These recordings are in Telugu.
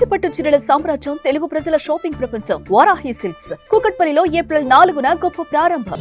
కంచిపట్టు చీరల సామ్రాజ్యం తెలుగు ప్రజల షాపింగ్ ప్రపంచం వారాహి సిల్క్స్ కూకట్పల్లిలో ఏప్రిల్ 4న గొప్ప ప్రారంభం.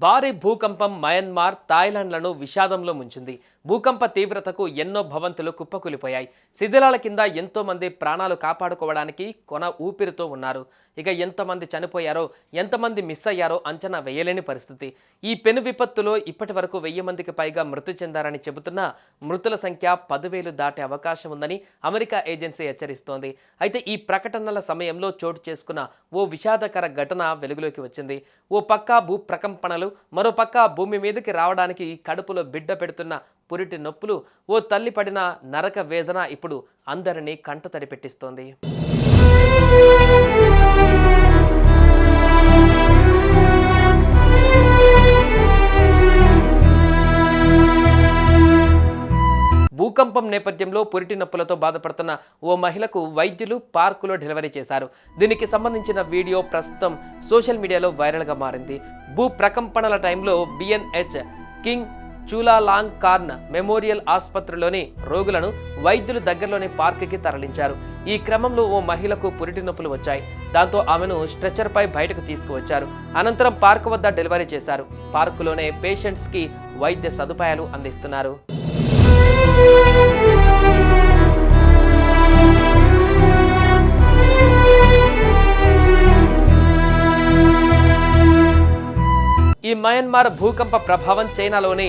భారీ భూకంపం మయన్మార్, థాయిలాండ్లను విషాదంలో ముంచింది. భూకంప తీవ్రతకు ఎన్నో భవంతులు కుప్పకూలిపోయాయి. శిథిలాల కింద ఎంతో మంది ప్రాణాలు కాపాడుకోవడానికి కొన ఊపిరితో ఉన్నారు. ఇక ఎంతమంది చనిపోయారో, ఎంతమంది మిస్ అయ్యారో అంచనా వేయలేని పరిస్థితి. ఈ పెను విపత్తులో ఇప్పటి వరకు 1000 మందికి పైగా మృతి చెందారని చెబుతున్నా మృతుల సంఖ్య 10,000 దాటే అవకాశం ఉందని అమెరికా ఏజెన్సీ హెచ్చరిస్తోంది. అయితే ఈ ప్రకటనల సమయంలో చోటు చేసుకున్న ఓ విషాదకర ఘటన వెలుగులోకి వచ్చింది. ఓ పక్క భూ ప్రకంపనలు, మరో పక్క భూమి మీదకి రావడానికి కడుపులో బిడ్డ పెడుతున్న పురిటి నొప్పులు, ఓ తల్లి పడిన నరక వేదన ఇప్పుడు అందరినీ కంటతడి పెట్టిస్తోంది. భూకంపం నేపథ్యంలో పురిటి నొప్పులతో బాధపడుతున్న ఓ మహిళకు వైద్యులు పార్కులో డెలివరీ చేశారు. దీనికి సంబంధించిన వీడియో ప్రస్తుతం సోషల్ మీడియాలో వైరల్గా మారింది. భూ ప్రకంపనల టైంలో బిఎన్హెచ్ కింగ్ చూలాలాంగ్ కార్న్ మెమోరియల్ ఆసుపత్రిలోని రోగులను వైద్యులు దగ్గరలోని పార్కుకి తరలించారు. ఈ క్రమంలో ఓ మహిళకు పురిటి నొప్పులు వచ్చాయి. దాంతో ఆమెను స్ట్రెచర్పై బయటకు తీసుకువచ్చారు. అనంతరం పార్కు వద్ద డెలివరీ చేశారు. పార్కులోనే పేషెంట్స్కి వైద్య సదుపాయాలు అందిస్తున్నారు. ఈ మయన్మార్ భూకంప ప్రభావం చైనాలోని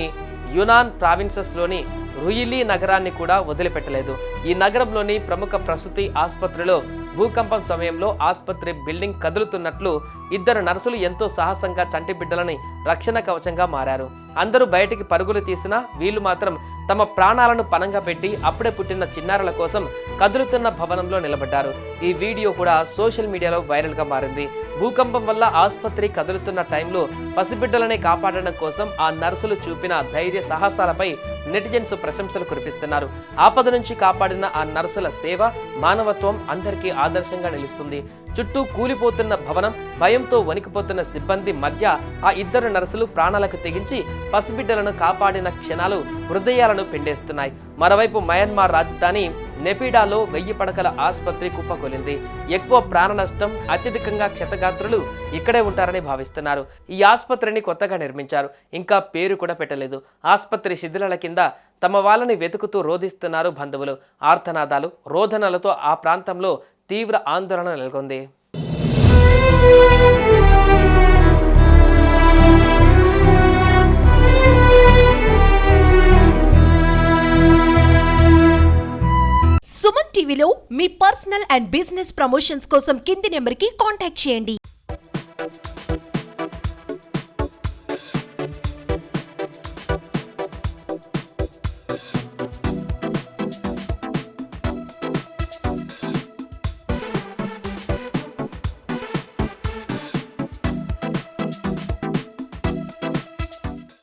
యునాన్ ప్రావిన్సెస్లోని రుయిలీ నగరాన్ని కూడా వదిలిపెట్టలేదు. ఈ నగరంలోని ప్రముఖ ప్రసూతి ఆసుపత్రిలో భూకంపం సమయంలో ఆసుపత్రి బిల్డింగ్ కదులుతున్నట్లు 2 నర్సులు ఎంతో సాహసంగా చంటి బిడ్డలని రక్షణ కవచంగా మారారు. అందరూ బయటికి పరుగులు తీసినా వీళ్ళు మాత్రం తమ ప్రాణాలను పణంగా పెట్టి అప్పుడే పుట్టిన చిన్నారుల కోసం కదులుతున్న భవనంలో నిలబడ్డారు. ఈ వీడియో కూడా సోషల్ మీడియాలో వైరల్గా మారింది. భూకంపం వల్ల ఆసుపత్రి కదులుతున్న టైంలో పసిబిడ్డలనే కాపాడడం కోసం ఆ నర్సులు చూపిన ధైర్య సాహసాలపై నెటిజన్స్ ప్రశంసలు కురిపిస్తున్నారు. ఆపద నుంచి కాపాడిన ఆ నర్సుల సేవ, మానవత్వం అందరికీ ఆదర్శంగా నిలుస్తుంది. చుట్టూ కూలిపోతున్న భవనం, భయంతో వణికిపోతున్న సిబ్బంది మధ్య ఆ 2 నర్సులు ప్రాణాలకు తెగించి పసిబిడ్డలను కాపాడిన క్షణాలు హృదయాలను పిండేస్తున్నాయి. మరోవైపు మయన్మార్ రాజధాని నెపిడాలో 1000 పడకల ఆసుపత్రి కుప్పకూలింది. ఎక్కువ ప్రాణ నష్టం, అత్యధికంగా క్షతగాత్రులు ఇక్కడే ఉంటారని భావిస్తున్నారు. ఈ ఆసుపత్రిని కొత్తగా నిర్మించారు, ఇంకా పేరు కూడా పెట్టలేదు. ఆసుపత్రి శిథిలాల కింద తమ వాళ్ళని వెతుకుతూ రోధిస్తున్నారు బంధువులు. ఆర్తనాదాలు, రోదనలతో ఆ ప్రాంతంలో తీవ్ర ఆందోళన నెలకొంది. సుమన్ టీవీలో మీ పర్సనల్ అండ్ బిజినెస్ ప్రమోషన్స్ కోసం కింది నెంబర్కి కాంటాక్ట్ చేయండి.